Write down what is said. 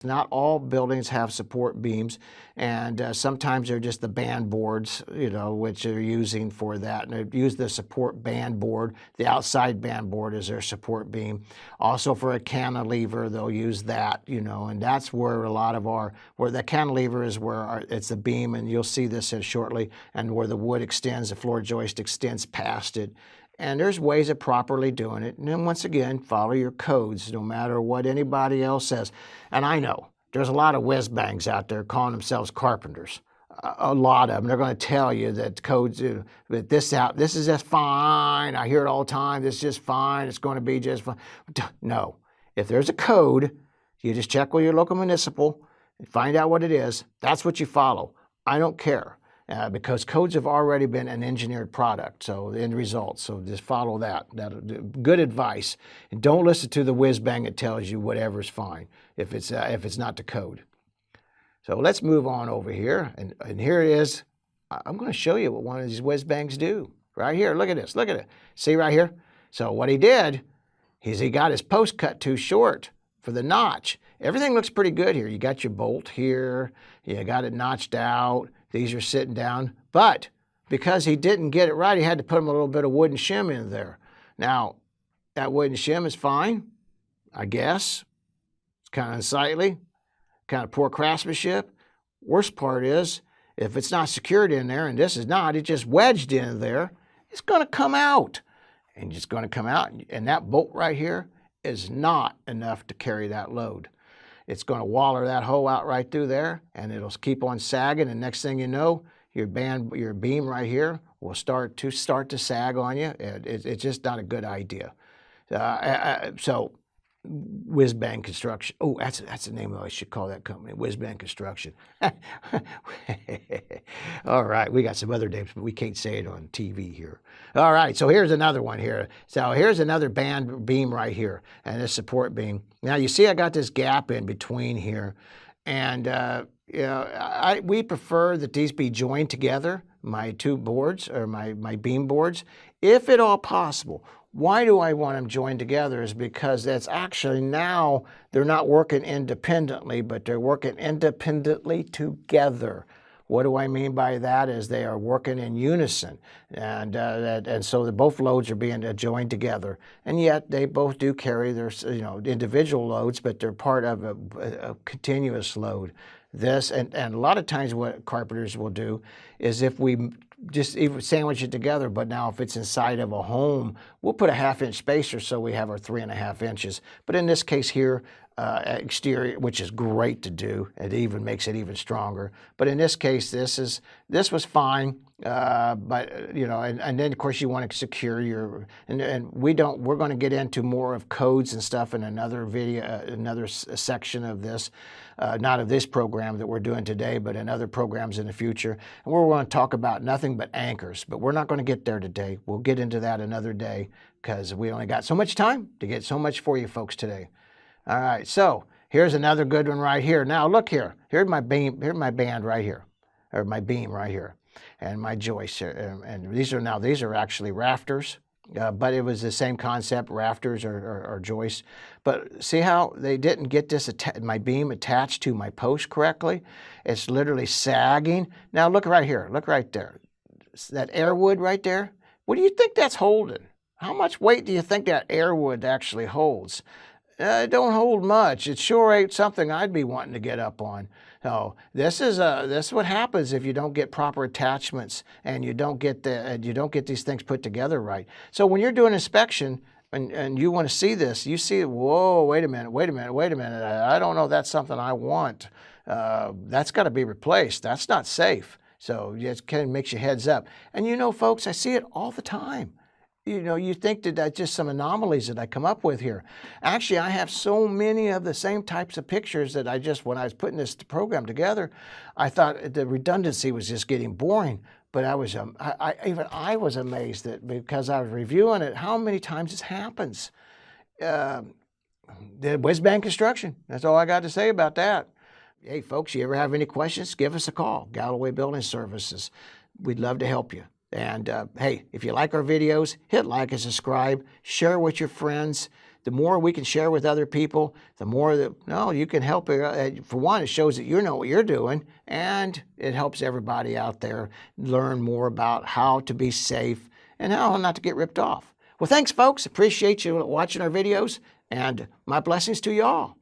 Not all buildings have support beams, and sometimes they're just the band boards, which they're using for that. And they use the support band board. The outside band board is their support beam. Also for a cantilever, they'll use that, and that's where a lot of where the cantilever is where it's the beam, and you'll see this shortly, and where the wood extends, the floor joist extends past it. And there's ways of properly doing it. And then once again, follow your codes, no matter what anybody else says. And I know there's a lot of whiz-bangs out there calling themselves carpenters. A lot of them. They're going to tell you that codes, that this is just fine. I hear it all the time. This is just fine. It's going to be just fine. No. If there's a code, you just check with your local municipal and find out what it is. That's what you follow. I don't care. Because codes have already been an engineered product, so the end result. So just follow that. Good advice. And don't listen to the whiz-bang that tells you whatever's fine if it's not the code. So let's move on over here. And here it is. I'm going to show you what one of these whiz-bangs do. Right here. Look at this. Look at it. See right here? So what he did is he got his post cut too short for the notch. Everything looks pretty good here. You got your bolt here. You got it notched out. These are sitting down, but because he didn't get it right, he had to put a little bit of wooden shim in there. Now, that wooden shim is fine, I guess. It's kind of unsightly, kind of poor craftsmanship. Worst part is, if it's not secured in there, and this is not, it's just wedged in there, it's going to come out. And it's going to come out, and that bolt right here is not enough to carry that load. It's going to waller that hole out right through there, and it'll keep on sagging. And next thing you know, your beam right here will start to sag on you. It's just not a good idea. So, Whiz-Bang Construction. Oh, that's the name of it. I should call that company, Whiz-Bang Construction. All right, we got some other names, but we can't say it on TV here. All right, so here's another one here. So here's another band beam right here, and this support beam. Now you see I got this gap in between here, and we prefer that these be joined together, my two boards, or my beam boards, if at all possible. Why do I want them joined together is because that's actually now they're not working independently, but they're working independently together. What do I mean by that is they are working in unison, and so both loads are being joined together, and yet they both do carry their individual loads, but they're part of a continuous load. This and a lot of times what carpenters will do is if we just even sandwich it together, but now if it's inside of a home, we'll put a 1/2-inch spacer so we have our 3.5 inches. But in this case here, exterior, which is great to do, it even makes it even stronger. But in this case, this was fine. But and then of course you want to secure your we're going to get into more of codes and stuff in another video, another section of this, not of this program that we're doing today, but in other programs in the future. And we're going to talk about nothing but anchors, but we're not going to get there today. We'll get into that another day because we only got so much time to get so much for you folks today. All right, so here's another good one right here. Now look here. Here's my beam. Here's my band right here, or my beam right here, and my joists. And these are actually rafters, but it was the same concept, rafters or joists. But see how they didn't get my beam attached to my post correctly? It's literally sagging. Now look right here. Look right there. That air wood right there. What do you think that's holding? How much weight do you think that air wood actually holds? It don't hold much. It sure ain't something I'd be wanting to get up on. So this is what happens if you don't get proper attachments and you don't get these things put together right. So when you're doing inspection and you want to see this, you see, whoa, wait a minute. I don't know if that's something I want. That's got to be replaced. That's not safe. So it kind of makes you heads up. And folks, I see it all the time. You think that that's just some anomalies that I come up with here. Actually, I have so many of the same types of pictures that when I was putting this program together, I thought the redundancy was just getting boring. But I was amazed that because I was reviewing it, how many times this happens. The Whiz-Bang Construction. That's all I got to say about that. Hey, folks, you ever have any questions? Give us a call. Galloway Building Services. We'd love to help you. And hey, if you like our videos, hit like and subscribe, share with your friends, the more we can share with other people, the more that, you can help. For one, it shows that you know what you're doing, and it helps everybody out there learn more about how to be safe and how not to get ripped off. Well, thanks, folks. Appreciate you watching our videos, and my blessings to you all.